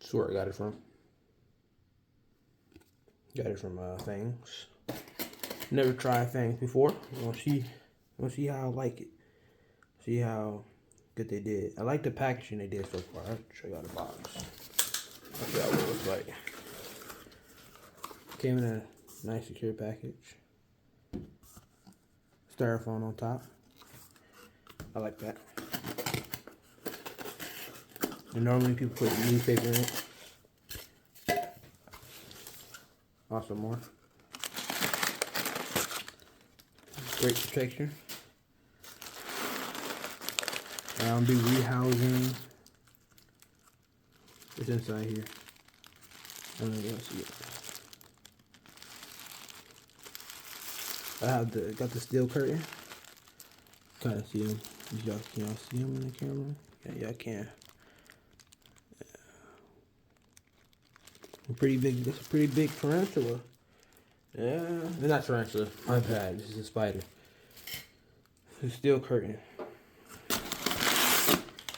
That's where I got it from. Got it from Things. Never tried Things before. We'll see how I like it. See how good they did. I like the packaging they did so far. I'll show y'all the box. I'll show y'all what it looks like. Came in a nice secure package. Styrofoam on top. I like that. And normally people put newspaper in it. Also more. Great protection. I'll do rehousing. It's inside here. I don't know if you see it. I have got the steel curtain. Kind of see them. Y'all can y'all see them in the camera? Yeah, y'all can. Pretty big. That's a pretty big tarantula. Yeah, they're not tarantula. My bad. This is a spider. It's a steel curtain.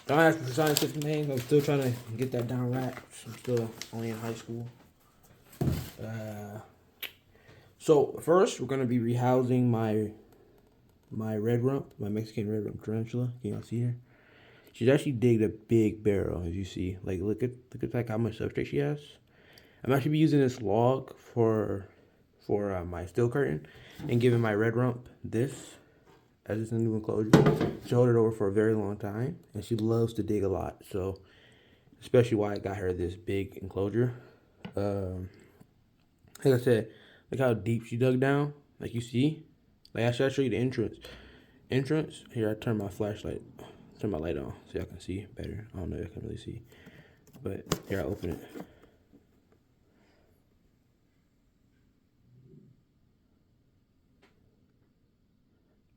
Don't ask for scientific names. I'm still trying to get that down right. I'm still only in high school. So first, we're gonna be rehousing my red rump, my Mexican red rump tarantula. Can y'all see her? She's actually digged a big barrel, as you see. Like look at like how much substrate she has. I'm actually be using this log for my steel curtain and giving my red rump this as it's a new enclosure. She hold it over for a very long time, and she loves to dig a lot. So, especially why I got her this big enclosure. Like I said, look how deep she dug down. Like you see, like I should show you the entrance. Here, I turn my flashlight, turn my light on so y'all can see better. I don't know if y'all can really see, but here I open it.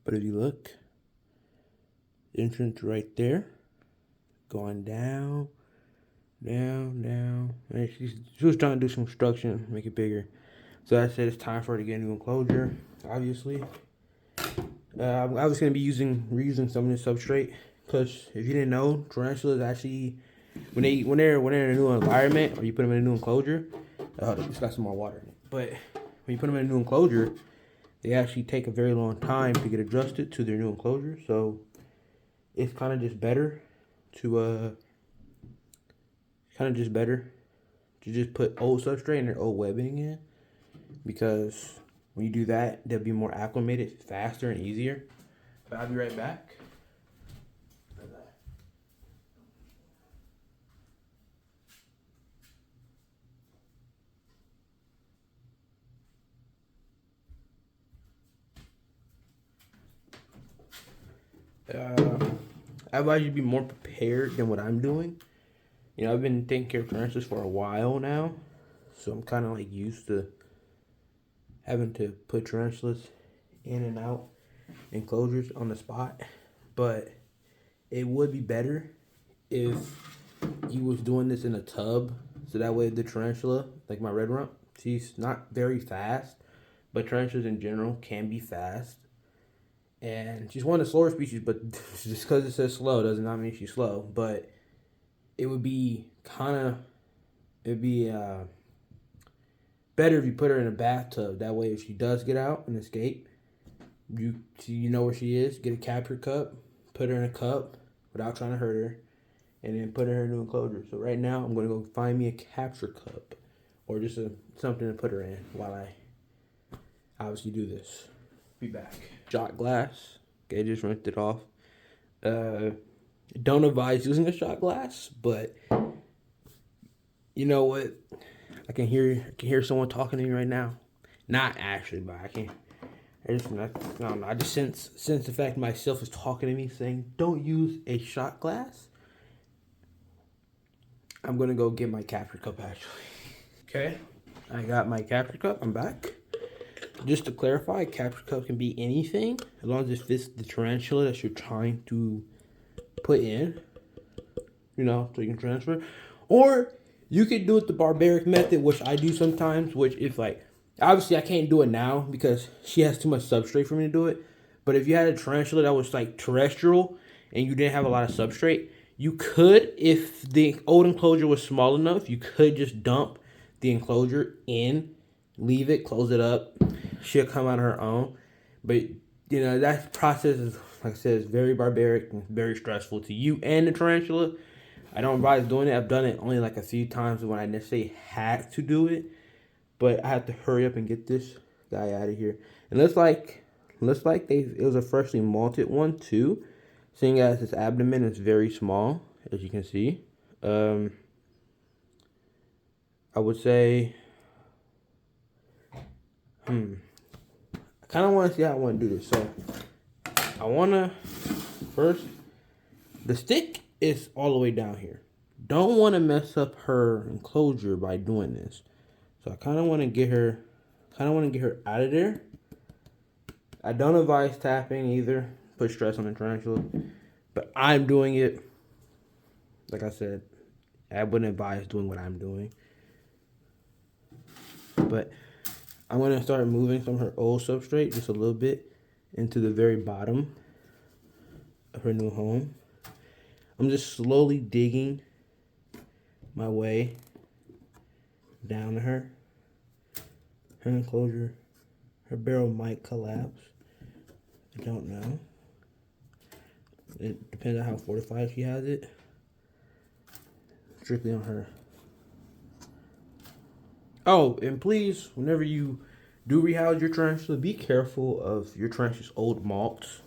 But if you look, the entrance right there, going down, down. And she was trying to do some construction, make it bigger. So I said it's time for her to get a new enclosure, obviously. I was going to be reusing some of this substrate, because if you didn't know, tarantulas actually, when they're in a new environment, or you put them in a new enclosure, it's got some more water in it. But when you put them in a new enclosure, they actually take a very long time to get adjusted to their new enclosure. So it's kind of just better to just put old substrate and their old webbing in, because when you do that, they'll be more acclimated faster and easier. But I'll be right back. I advise you to be more prepared than what I'm doing. You know, I've been taking care of tarantulas for a while now, so I'm kind of like used to having to put tarantulas in and out enclosures on the spot. But it would be better if you was doing this in a tub, so that way the tarantula, like my red rump, she's not very fast, but tarantulas in general can be fast. And she's one of the slower species, but just because it says slow does not mean she's slow. But it would be better if you put her in a bathtub. That way, if she does get out and escape, you know where she is. Get a capture cup, put her in a cup without trying to hurt her, and then put her in a new enclosure. So right now, I'm going to go find me a capture cup or just something to put her in while I obviously do this. Be back. Shot glass. Okay, just rinsed it off. Don't advise using a shot glass, but you know what? I can hear someone talking to me right now. Not actually, but I don't know. I just sense the fact myself is talking to me, saying, "Don't use a shot glass." I'm gonna go get my capture cup actually. Okay, I got my capture cup. I'm back. Just to clarify, capture cup can be anything as long as it fits the tarantula that you're trying to put in. You know, so you can transfer. Or you could do it the barbaric method, which I do sometimes, which if like, obviously I can't do it now because she has too much substrate for me to do it. But if you had a tarantula that was like terrestrial and you didn't have a lot of substrate, You could, if the old enclosure was small enough, you could just dump the enclosure in, leave it, close it up. She'll come on her own. But, that process is, like I said, is very barbaric and very stressful to you and the tarantula. I don't advise doing it. I've done it only like a few times when I necessarily had to do it. But I have to hurry up and get this guy out of here. And looks like it was a freshly malted one too. Seeing as his abdomen is very small, as you can see. I would say, I kind of want to see how I want to do this. So, I want to, first, the stick is all the way down here. Don't want to mess up her enclosure by doing this. So, I kind of want to get her out of there. I don't advise tapping either. Put stress on the tarantula. But I'm doing it. Like I said, I wouldn't advise doing what I'm doing. But I'm going to start moving from her old substrate just a little bit into the very bottom of her new home. I'm just slowly digging my way down to her. Her enclosure, her barrel might collapse. I don't know. It depends on how fortified she has it. Strictly on her. Oh, and please, whenever you do rehouse your tarantula, be careful of your tarantula's old malts.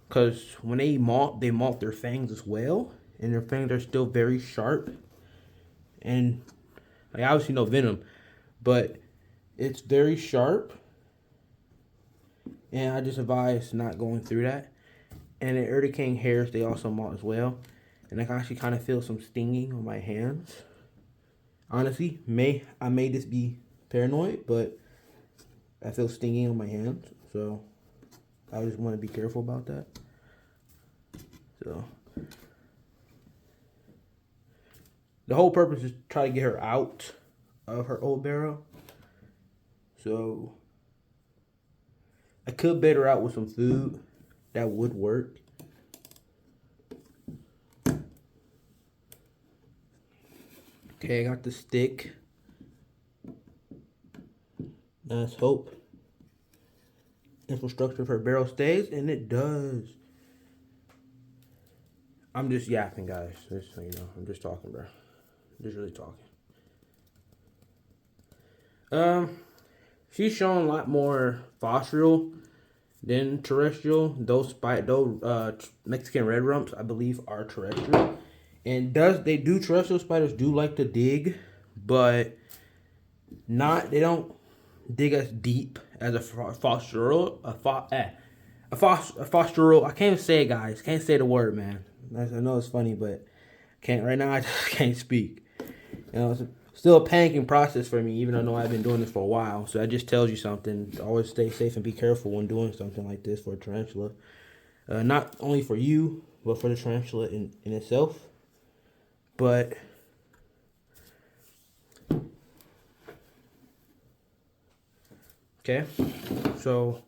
Because when they malt their fangs as well. And their fangs are still very sharp. And like, obviously no venom. But it's very sharp. And I just advise not going through that. And the urticane hairs, they also malt as well. And I can actually kind of feel some stinging on my hands. Honestly, I may just be paranoid, but I feel stinging on my hands. So I just want to be careful about that. So the whole purpose is to try to get her out of her old barrel. So I could bait her out with some food. That would work. Okay, I got the stick. Now let's hope infrastructure of her barrel stays, and it does. I'm just yapping, guys. Just so you know, I'm just talking, bro. I'm just really talking. She's shown a lot more fossorial than terrestrial. Those Mexican red rumps, I believe, are terrestrial. And terrestrial spiders do like to dig, but they don't dig as deep as a fossorial. A fossorial. I can't even say it, guys. Can't say the word, man. I know it's funny, but can't right now. I just can't speak. It's still a panicking process for me, even though I know I've been doing this for a while. So that just tells you something. Always stay safe and be careful when doing something like this for a tarantula. Not only for you, but for the tarantula in itself. But okay, so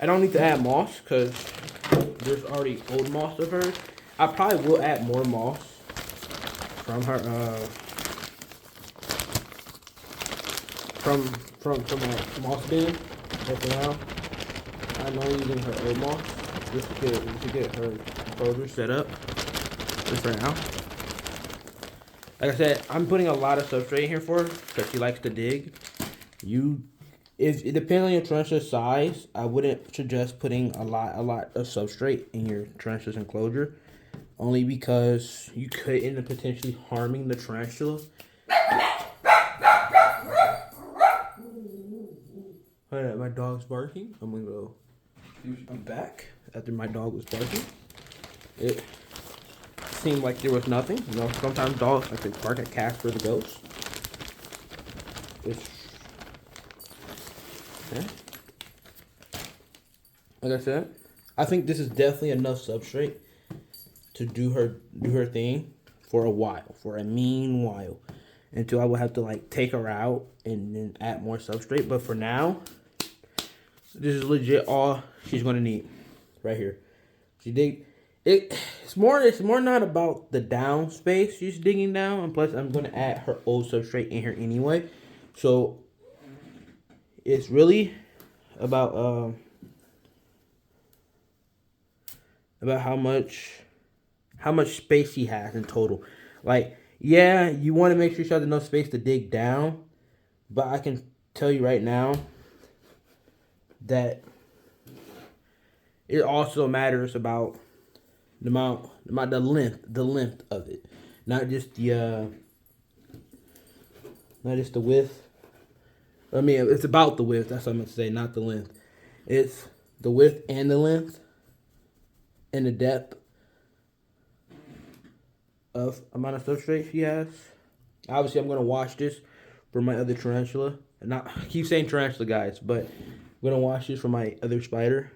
I don't need to add moss because there's already old moss of hers. I probably will add more moss from her from my moss bin. But for now, I'm only using her old moss just to get her enclosure set up. Just for now. Like I said, I'm putting a lot of substrate in here for her because she likes to dig. If it depends on your tarantula size, I wouldn't suggest putting a lot of substrate in your tarantula's enclosure, only because you could end up potentially harming the tarantula. Alright, my dog's barking. I'm gonna go be back after my dog was barking. It seemed like there was nothing. Sometimes dogs like to bark at Casper the ghost. Okay. Like I said, I think this is definitely enough substrate to do her thing for a mean while, until I will have to take her out and then add more substrate. But for now, this is legit all she's gonna need right here. It's more not about the down space she's digging down, and plus I'm gonna add her old substrate in here anyway, so it's really about how much space she has in total. Like, yeah, you want to make sure she has enough space to dig down, but I can tell you right now that it also matters about the length of it, not just the width. I mean, it's about the width. That's what I'm gonna say, not the length. It's the width and the length and the depth of amount of substrate she has. Obviously, I'm gonna wash this for my other tarantula. And not I keep saying tarantula, guys, but I'm gonna wash this for my other spider.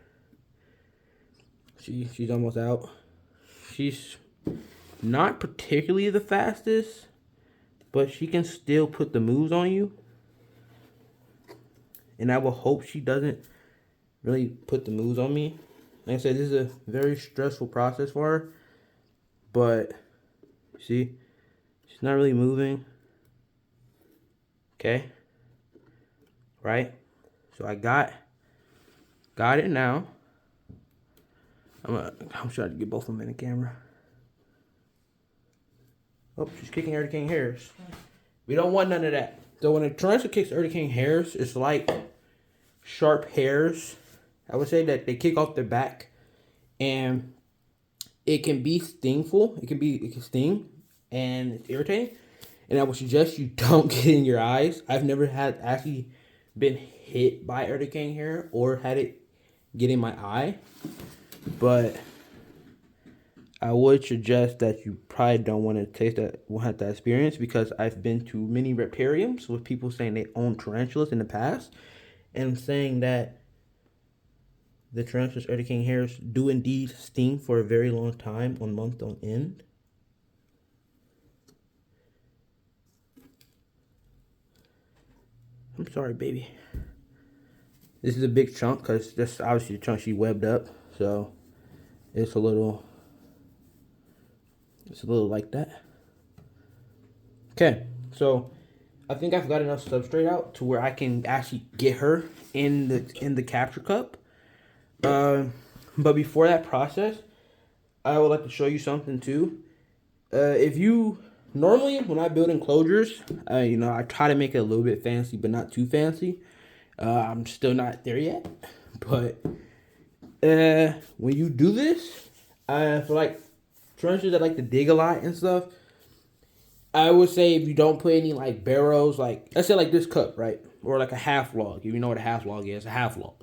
She's almost out. She's not particularly the fastest, but she can still put the moves on you. And I will hope she doesn't really put the moves on me. Like I said, this is a very stressful process for her. But see, she's not really moving. Okay. Right? So I got it now. I'm trying to get both of them in the camera. Oh, she's kicking Eartha King hairs. We don't want none of that. So when a tarantula kicks Eartha King hairs, it's like sharp hairs. I would say that they kick off their back, and it can be stingful. It can sting, and it's irritating. And I would suggest you don't get in your eyes. I've never had actually been hit by Eartha King hair or had it get in my eye, but I would suggest that you probably don't want to have that experience, because I've been to many repariums with people saying they own tarantulas in the past and saying that the tarantulas Eartha King hairs do indeed sting for a very long time, on months on end. I'm sorry, baby. This is a big chunk because that's obviously the chunk she webbed up, so it's a little like that. Okay, so I think I've got enough substrate out to where I can actually get her in the capture cup. But before that process, I would like to show you something too. If you normally, when I build enclosures, I try to make it a little bit fancy, but not too fancy. I'm still not there yet, but when you do this, for like tarantulas that like to dig a lot and stuff, I would say if you don't put any like barrows, like let's say like this cup, right, or like a half log. If you know what a half log is, a half log,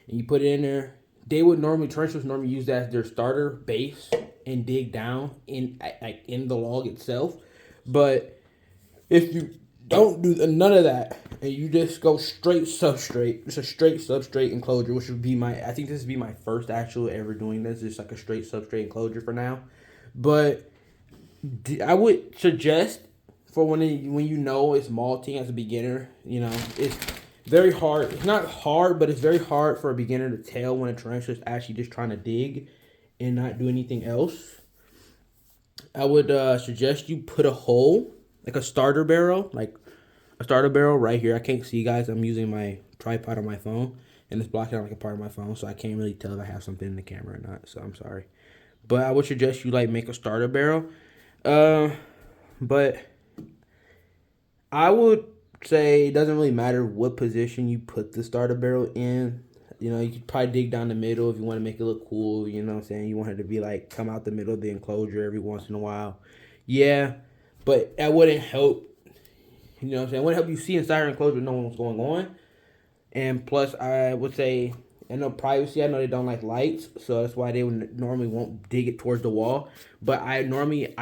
and you put it in there, tarantulas normally use that as their starter base and dig down in the log itself. But if you don't do none of that and you just go straight substrate, it's a straight substrate enclosure, which would be I think this would be my first actual ever doing this. It's like a straight substrate enclosure for now. But I would suggest for when you know it's malting as a beginner, it's very hard. It's not hard, but it's very hard for a beginner to tell when a tarantula is actually just trying to dig and not do anything else. I would suggest you put a hole, like a starter barrel, right here. I can't see, guys. I'm using my tripod on my phone, and it's blocking out like a part of my phone, so I can't really tell if I have something in the camera or not. So I'm sorry, but I would suggest you make a starter barrel. But I would say it doesn't really matter what position you put the starter barrel in. You could probably dig down the middle if you want to make it look cool. You know what I'm saying? You want it to be come out the middle of the enclosure every once in a while. Yeah, but that wouldn't help. You know what I'm saying? It wouldn't help you see inside your enclosure, know what's going on. And plus, I would say, I know privacy. I know they don't like lights, so that's why they would normally won't dig it towards the wall. But I normally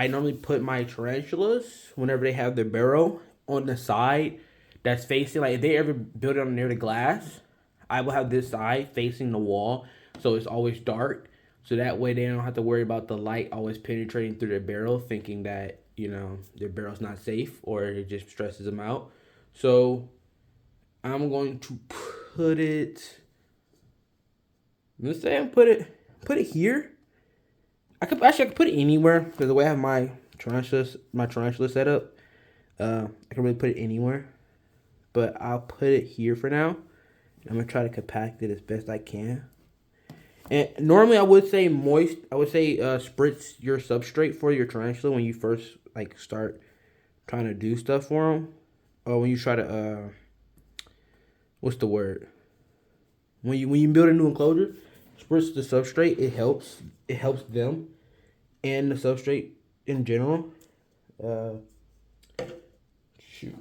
put my tarantulas whenever they have their barrel on the side that's facing, if they ever build it near the glass, I will have this side facing the wall, so it's always dark. So that way they don't have to worry about the light always penetrating through their barrel, thinking that their barrel's not safe, or it just stresses them out. So I'm going to put it. Let's say I put it here. I could put it anywhere because the way I have my tarantula set up, I can really put it anywhere. But I'll put it here for now. I'm gonna try to compact it as best I can. And normally I would say moist. I would say spritz your substrate for your tarantula when you first like start trying to do stuff for them, or when you try to what's the word? When you build a new enclosure, spritz the substrate. It helps. It helps them and the substrate in general. Shoot.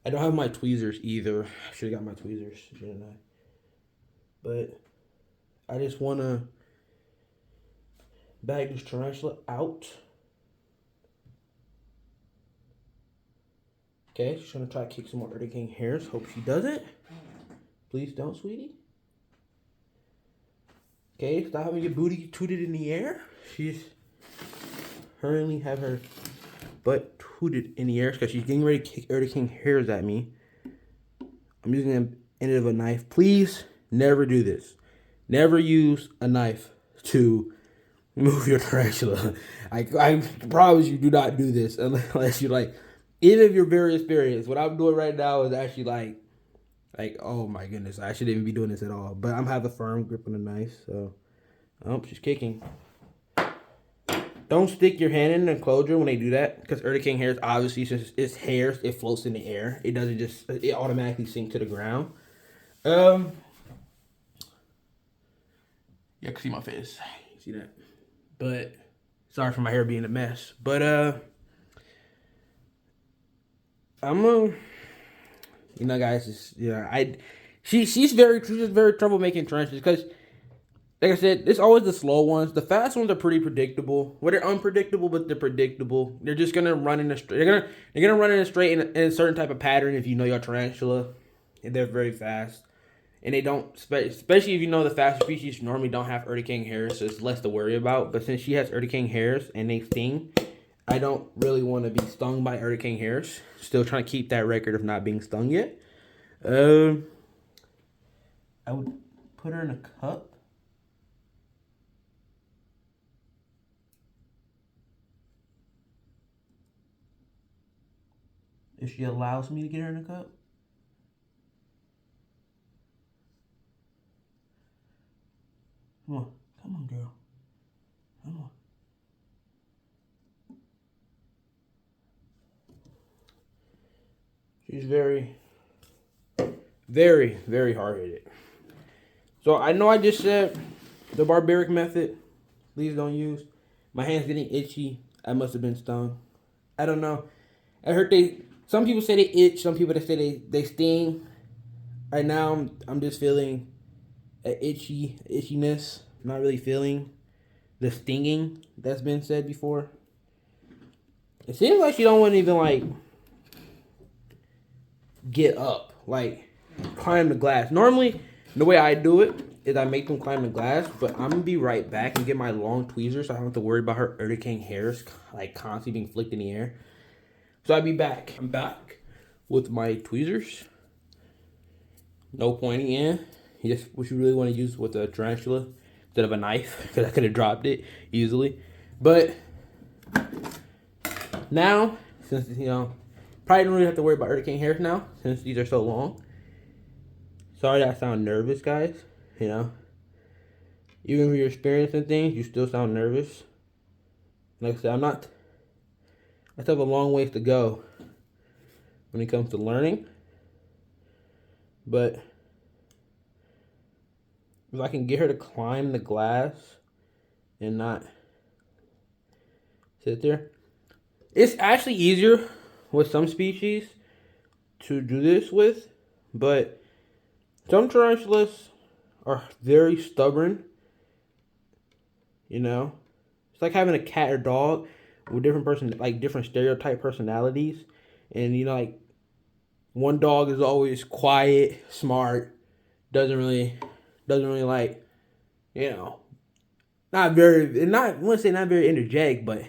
I don't have my tweezers either. I should have got my tweezers, shouldn't I? But I just want to bag this tarantula out. Okay, she's going to try to kick some more King hairs. Hope she doesn't. Please don't, sweetie. Okay, stop having your booty tooted in the air. She's hurriedly have her butt tooted in the air because she's getting ready to kick King hairs at me. I'm using the end of a knife. Please never do this. Never use a knife to move your tarantula. I promise you, do not do this unless you like. Even if you're very experienced, what I'm doing right now is actually like, oh my goodness, I shouldn't even be doing this at all. But I'm having a firm grip on the knife, so. Oh, she's kicking. Don't stick your hand in the enclosure when they do that, because King hairs, obviously, since it's hairs, it floats in the air. It doesn't just, it automatically sinks to the ground. Yeah, I can see my face. See that? But, sorry for my hair being a mess. But, I'm you know, guys, she's just very troublemaking tarantulas because, like I said, it's always the slow ones. The fast ones are pretty predictable. Well, they're unpredictable, but they're predictable. They're just gonna run in a straight. They're gonna run in a straight in a certain type of pattern if you know your tarantula. And they're very fast, and they don't, especially if you know the faster species normally don't have King hairs, so it's less to worry about. But since she has King hairs and they sting, I don't really want to be stung by King hairs. Still trying to keep that record of not being stung yet. I would put her in a cup. If she allows me to get her in a cup. Come on, girl. Come on. She's very, very, very hard-headed. So I know I just said the barbaric method, please don't use. My hand's getting itchy. I must have been stung. I don't know. I heard some people say they itch. Some people say they sting. Right now, I'm just feeling an itchiness. I'm not really feeling the stinging that's been said before. It seems like she don't want to even like get up, like climb the glass. Normally, the way I do it is I make them climb the glass, but I'm gonna be right back and get my long tweezers so I don't have to worry about her King hairs like constantly being flicked in the air. So I'll be back. I'm back with my tweezers. No pointing in. Just what you really want to use with a tarantula instead of a knife, because I could have dropped it easily. But now, since probably don't really have to worry about King hairs now, since these are so long. Sorry that I sound nervous, guys. Even if you're experiencing things, you still sound nervous. Like I said, I still have a long ways to go when it comes to learning. But if I can get her to climb the glass and not sit there. It's actually easier with some species to do this with, but some tarantulas are very stubborn. It's like having a cat or dog with different stereotype personalities, and like one dog is always quiet, smart, doesn't really like, not very, I wouldn't say not very energetic, but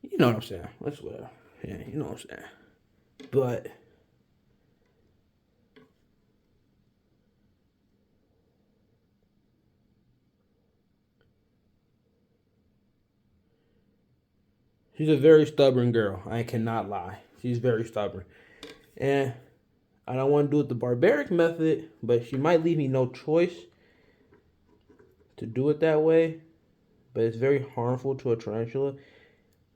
you know what I'm saying. That's what, yeah, you know what I'm saying. But She's a very stubborn girl. I cannot lie. She's very stubborn. And I don't want to do it the barbaric method, but she might leave me no choice to do it that way. But it's very harmful to a tarantula.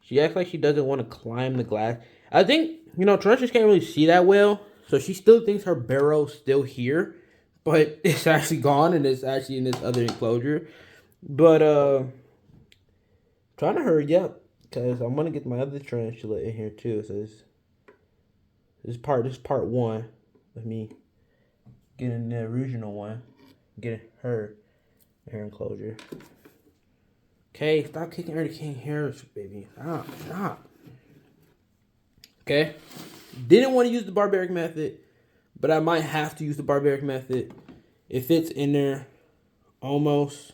She acts like she doesn't want to climb the glass. I think, tarantulas can't really see that well. So she still thinks her burrow's still here. But it's actually gone and it's actually in this other enclosure. But trying to hurry up. Because I'm going to get my other tarantula in here too. So this is part one of me getting the original one. Getting her in her enclosure. Okay, stop kicking her to King Harris, baby. Stop. Okay. Didn't want to use the barbaric method, but I might have to use the barbaric method. It fits in there almost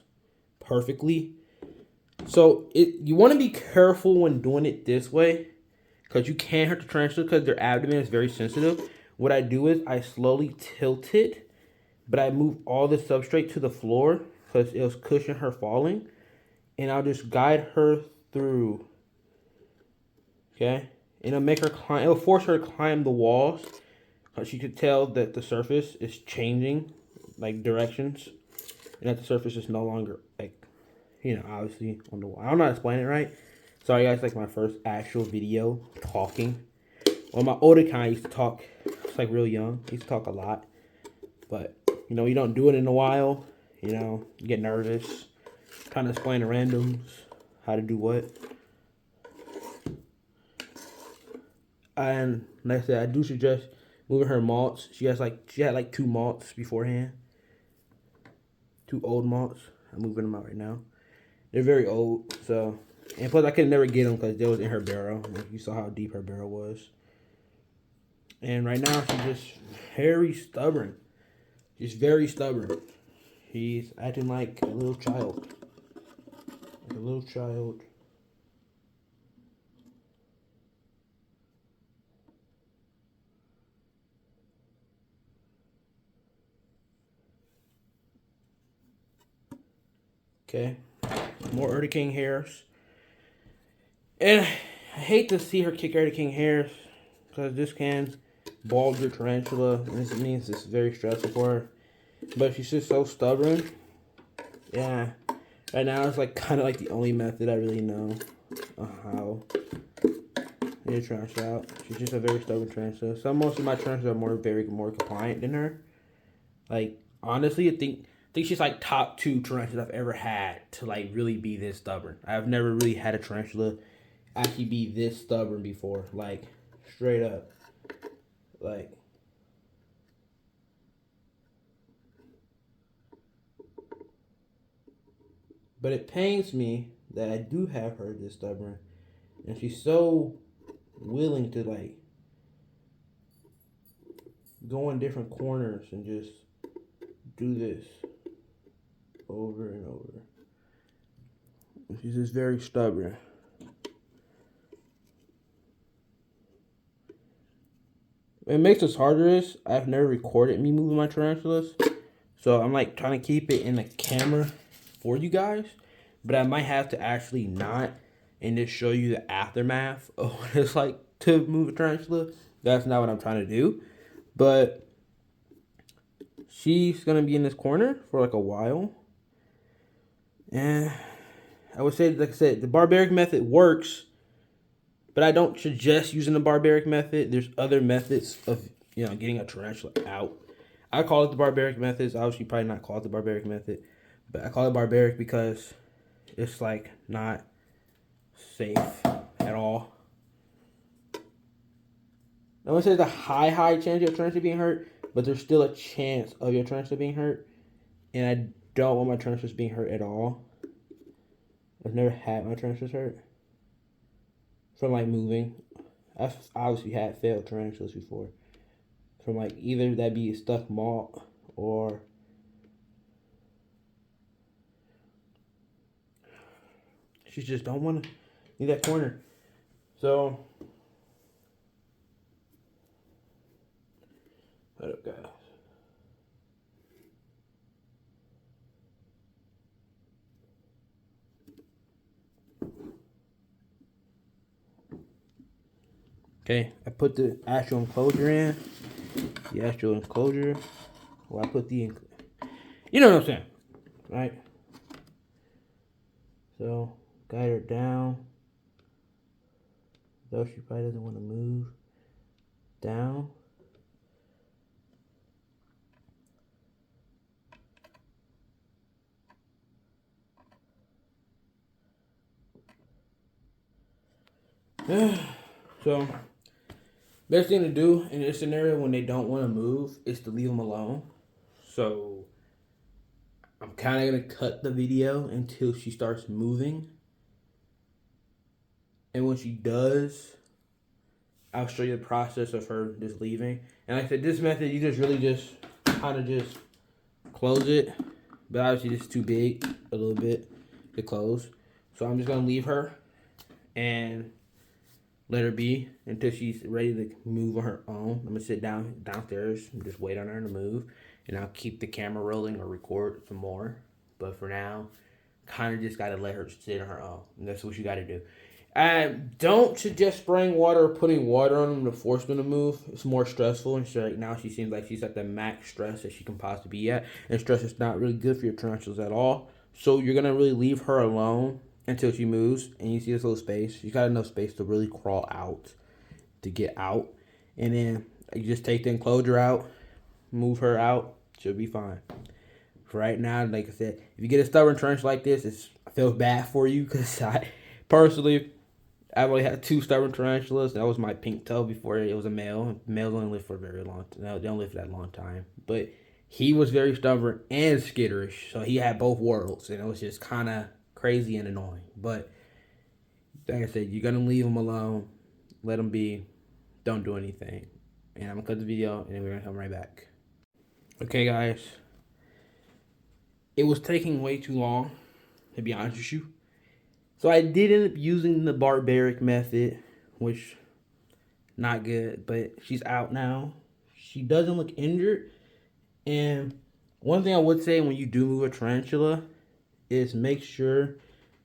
perfectly. So you want to be careful when doing it this way, because you can hurt the tarantula because their abdomen is very sensitive. What I do is I slowly tilt it, but I move all the substrate to the floor because it'll cushion her falling. And I'll just guide her through. Okay? And it'll make her climb. It'll force her to climb the walls. Because she could tell that the surface is changing, like, directions. And that the surface is no longer, like, obviously on the wall. I don't know how to explain it right. Sorry, guys. Like, my first actual video talking. Well, my older kind used to talk. It's like real young. He used to talk a lot. But, you don't do it in a while. You get nervous. Trying to explain to randoms how to do what. And like I said, I do suggest moving her malts. She had like 2 malts beforehand. 2 old malts. I'm moving them out right now. They're very old, so, and plus I could never get them because they was in her barrel. Like, you saw how deep her barrel was. And right now she's just very stubborn. She's very stubborn. She's acting like a little child. Like a little child. Okay. More Earthy King hairs. And I hate to see her kick Earthy King hairs because this can bald your tarantula. And this means it's very stressful for her. But she's just so stubborn. Yeah. Right now it's like kind of like the only method I really know of how to get a tarantula out. She's just a very stubborn tarantula. Most of my tarantulas are more compliant than her. Like, honestly, I think she's like top 2 tarantulas I've ever had to like really be this stubborn. I've never really had a tarantula actually be this stubborn before. Like, straight up. Like, but it pains me that I do have her this stubborn. And she's so willing to like go in different corners and just do this over and over. She's just very stubborn. What makes this harder is I've never recorded me moving my tarantulas. So I'm like trying to keep it in the camera for you guys. But I might have to actually not and just show you the aftermath of what it's like to move a tarantula. That's not what I'm trying to do. But she's going to be in this corner for like a while. And I would say, like I said, the barbaric method works. But I don't suggest using the barbaric method. There's other methods of, getting a tarantula out. I call it the barbaric method. Obviously, probably not call it the barbaric method. But I call it barbaric because it's, like, not safe at all. I wouldn't say there's a high chance of your tarantula being hurt. But there's still a chance of your tarantula being hurt. And I don't want my tarantulas being hurt at all. I've never had my tarantulas hurt from like moving. I've obviously had failed tarantulas before. From like either that be a stuck malt or she just don't want to leave that corner. So, hold up, guys. Okay, I put the actual enclosure in. The actual enclosure. Well, I put the, you know what I'm saying, right? So, guide her down. Though she probably doesn't want to move. Down. So, best thing to do in this scenario when they don't want to move is to leave them alone. So, I'm kind of going to cut the video until she starts moving. And when she does, I'll show you the process of her just leaving. And like I said, this method, you just really just kind of just close it. But obviously, this is too big a little bit to close. So I'm just going to leave her and let her be until she's ready to move on her own. I'm going to sit downstairs and just wait on her to move. And I'll keep the camera rolling or record some more. But for now, kind of just got to let her sit on her own. And that's what you got to do. I don't suggest spraying water or putting water on them to force them to move. It's more stressful. And so right now she seems like she's at the max stress that she can possibly be at. And stress is not really good for your tarantulas at all. So you're going to really leave her alone until she moves. And you see this little space. She's got enough space to really crawl out, to get out. And then you just take the enclosure out, move her out. She'll be fine. For right now, like I said, if you get a stubborn tarantula like this, I feel bad for you because I personally, I've only had 2 stubborn tarantulas. That was my pink toe before it was a male. Males only live for a very long time. No, they don't live for that long time. But he was very stubborn and skitterish. So he had both worlds. And it was just kind of crazy and annoying. But like I said, you're going to leave him alone. Let him be. Don't do anything. And I'm going to cut the video and then we're going to come right back. Okay, guys. It was taking way too long, to be honest with you. So I did end up using the barbaric method, which not good, but she's out now. She doesn't look injured. And one thing I would say when you do move a tarantula is make sure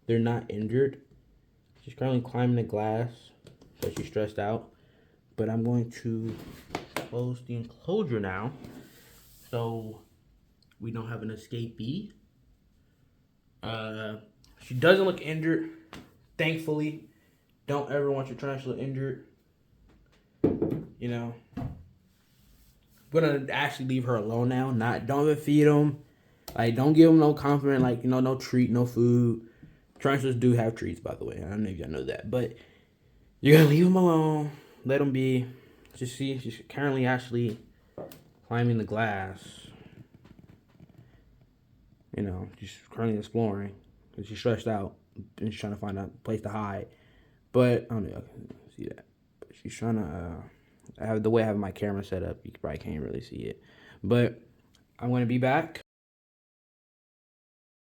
they're not injured. She's currently climbing the glass, so she's stressed out. But I'm going to close the enclosure now, so we don't have an escapee. She doesn't look injured. Thankfully, don't ever want your tarantula injured. You know, I'm gonna actually leave her alone now. Don't even feed them. Like, don't give them no compliment. Like, you know, no treat, no food. Tarantulas do have treats, by the way. I don't know if y'all know that, but you're gonna leave them alone. Let them be. Just see, she's currently actually climbing the glass. You know, she's currently exploring because she's stressed out and she's trying to find a place to hide. But I don't know if y'all can see that. But she's trying to. The way I have my camera set up, you probably can't really see it. But I'm going to be back.